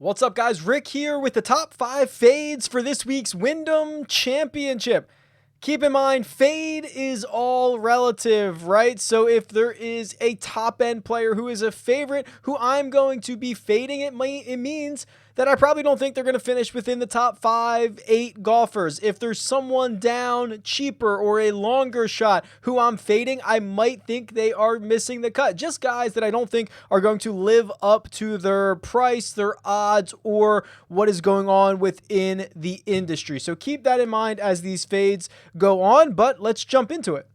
What's up, guys? Rick here with the top 5 fades for this week's Wyndham Championship. Keep in mind, fade is all relative, right? So if there is a top-end player who is a favorite who I'm going to be fading, it means that I probably don't think they're going to finish within the top 5, 8 golfers. If there's someone down cheaper or a longer shot who I'm fading, I might think they are missing the cut. Just guys that I don't think are going to live up to their price, their odds, or what is going on within the industry. So keep that in mind as these fades go on, but let's jump into it.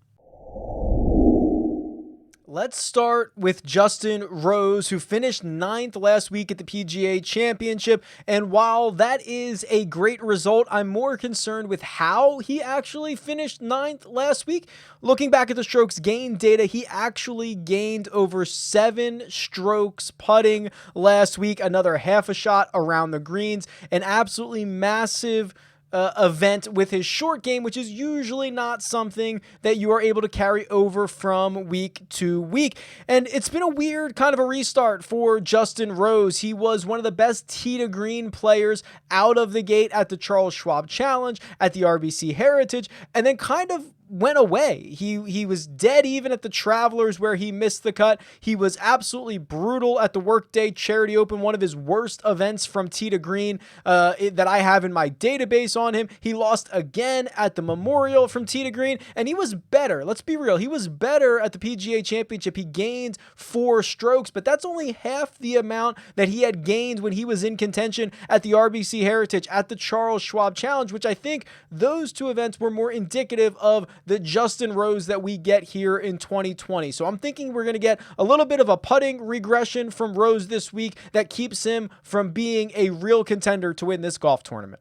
Let's start with Justin Rose, who finished 9th last week at the PGA Championship. And while that is a great result, I'm more concerned with how he actually finished 9th last week. Looking back at the strokes gained data, he actually gained over 7 strokes putting last week, another half a shot around the greens, an absolutely massive event with his short game, which is usually not something that you are able to carry over from week to week. And it's been a weird kind of a restart for Justin Rose. He was one of the best tee to green players out of the gate at the Charles Schwab Challenge, at the RBC Heritage, and then kind of went away. He was dead even at the Travelers where he missed the cut. He was absolutely brutal at the Workday Charity Open, one of his worst events from tee to green that I have in my database on him. He lost again at the Memorial from tee to green, and he was better. Let's be real. He was better at the PGA Championship. He gained 4 strokes, but that's only half the amount that he had gained when he was in contention at the RBC Heritage, at the Charles Schwab Challenge, which I think those two events were more indicative of the Justin Rose that we get here in 2020. So I'm thinking we're going to get a little bit of a putting regression from Rose this week that keeps him from being a real contender to win this golf tournament.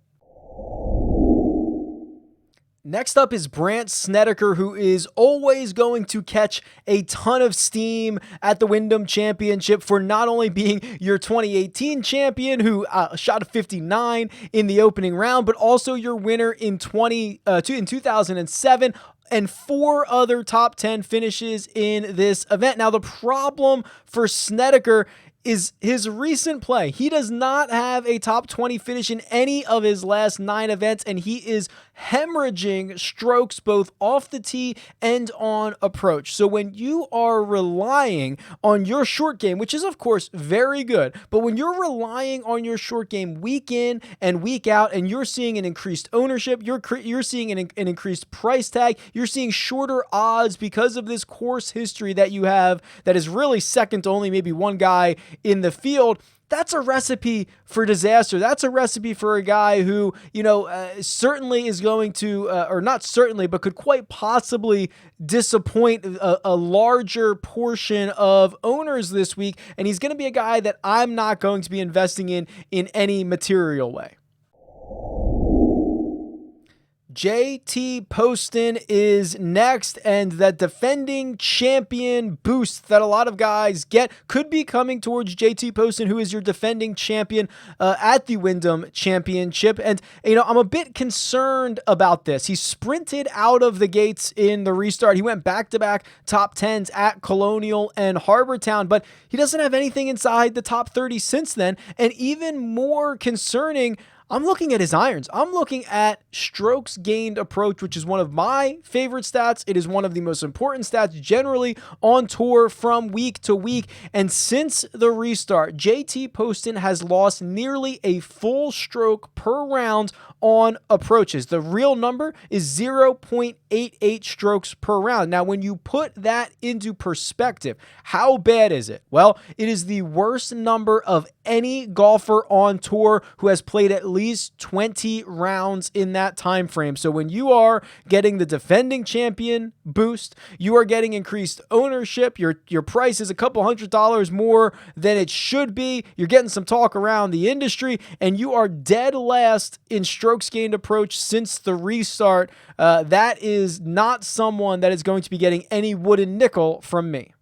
Next up is Brandt Snedeker, who is always going to catch a ton of steam at the Wyndham Championship for not only being your 2018 champion, who shot a 59 in the opening round, but also your winner in 2007, and 4 other top 10 finishes in this event. Now, the problem for Snedeker is his recent play. He does not have a top 20 finish in any of his last 9 events, and he is hemorrhaging strokes both off the tee and on approach. So when you are relying on your short game, which is of course very good, but when you're relying on your short game week in and week out, and you're seeing an increased ownership, you're seeing an increased price tag, you're seeing shorter odds because of this course history that you have that is really second to only maybe one guy in the field, that's a recipe for disaster. That's a recipe for a guy who, certainly is going to, or not certainly, but could quite possibly disappoint a larger portion of owners this week. And he's going to be a guy that I'm not going to be investing in any material way. JT Poston is next, and that defending champion boost that a lot of guys get could be coming towards JT Poston, who is your defending champion at the Wyndham Championship. And, I'm a bit concerned about this. He sprinted out of the gates in the restart. He went back-to-back top 10s at Colonial and Harbor Town, but he doesn't have anything inside the top 30 since then. And even more concerning, I'm looking at his irons. I'm looking at strokes gained approach, which is one of my favorite stats. It is one of the most important stats generally on tour from week to week. And since the restart, JT Poston has lost nearly a full stroke per round on approaches. The real number is 0.88 strokes per round. Now, when you put that into perspective, how bad is it? Well, it is the worst number of any golfer on tour who has played at least 20 rounds in that time frame. So when you are getting the defending champion boost, you are getting increased ownership, your price is a couple $100 more than it should be, you're getting some talk around the industry, and you are dead last in strokes gained approach since the restart. That is not someone that is going to be getting any wooden nickel from me.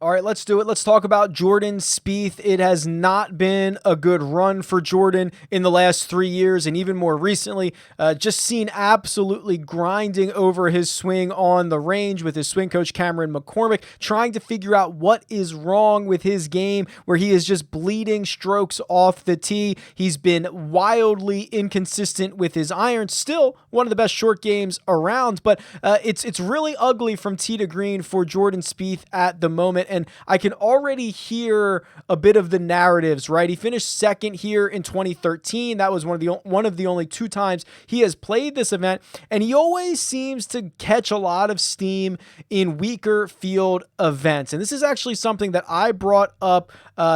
All right, let's do it. Let's talk about Jordan Spieth. It has not been a good run for Jordan in the last 3 years, and even more recently, just seen absolutely grinding over his swing on the range with his swing coach Cameron McCormick, trying to figure out what is wrong with his game, where he is just bleeding strokes off the tee. He's been wildly inconsistent with his irons. Still one of the best short games around, but it's really ugly from tee to green for Jordan Spieth at the moment. And I can already hear a bit of the narratives, right? He finished second here in 2013. That was one of the only 2 times he has played this event, and he always seems to catch a lot of steam in weaker field events. And this is actually something that I brought up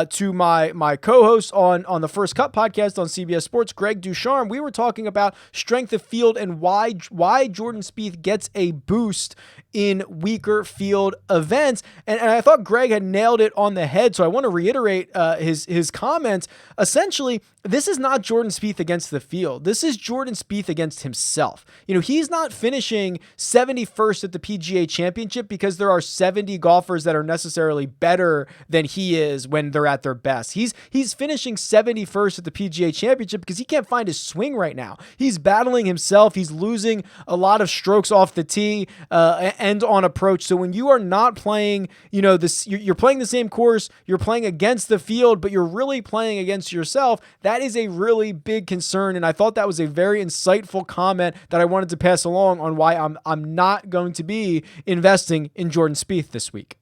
to my co-host on the First Cut podcast on CBS Sports, Greg Ducharme. We were talking about strength of field and why Jordan Spieth gets a boost in weaker field events. And I thought Greg had nailed it on the head. So I want to reiterate his comments. Essentially, this is not Jordan Spieth against the field. This is Jordan Spieth against himself. He's not finishing 71st at the PGA Championship because there are 70 golfers that are necessarily better than he is when they're at their best. He's finishing 71st at the PGA Championship because he can't find his swing right now. He's battling himself. He's losing a lot of strokes off the tee and on approach. So when you are not playing, you're playing the same course, you're playing against the field, but you're really playing against yourself. That is a really big concern, and I thought that was a very insightful comment that I wanted to pass along on why I'm not going to be investing in Jordan Spieth this week.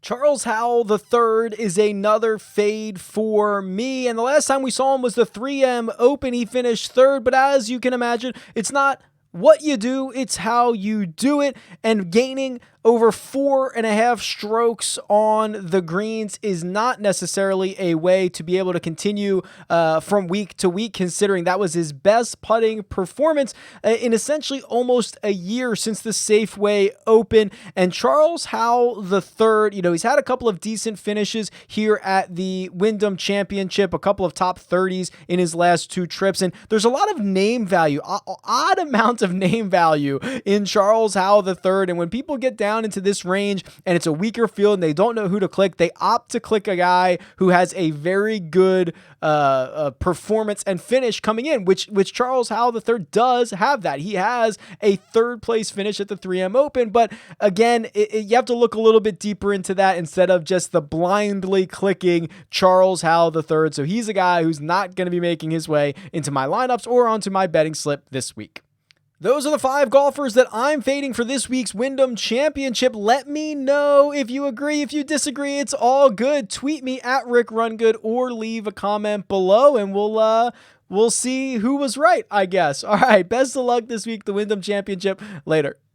Charles Howell III is another fade for me, and the last time we saw him was the 3M Open. He finished third, but as you can imagine, it's not what you do, it's how you do it, and gaining over 4.5 strokes on the greens is not necessarily a way to be able to continue from week to week, considering that was his best putting performance in essentially almost a year since the Safeway Open. And Charles Howell III, he's had a couple of decent finishes here at the Wyndham Championship, a couple of top 30s in his last 2 trips, and there's a lot of name value, odd amount of name value in Charles Howell III. And when people get down into this range and it's a weaker field and they don't know who to click, they opt to click a guy who has a very good performance and finish coming in, which Charles Howell III does have that. He has a 3rd place finish at the 3M Open, but again, you have to look a little bit deeper into that instead of just the blindly clicking Charles Howell III. So he's a guy who's not going to be making his way into my lineups or onto my betting slip this week. Those are the 5 golfers that I'm fading for this week's Wyndham Championship. Let me know if you agree. If you disagree, it's all good. Tweet me at RickRunGood or leave a comment below, and we'll see who was right, I guess. All right, best of luck this week, the Wyndham Championship. Later.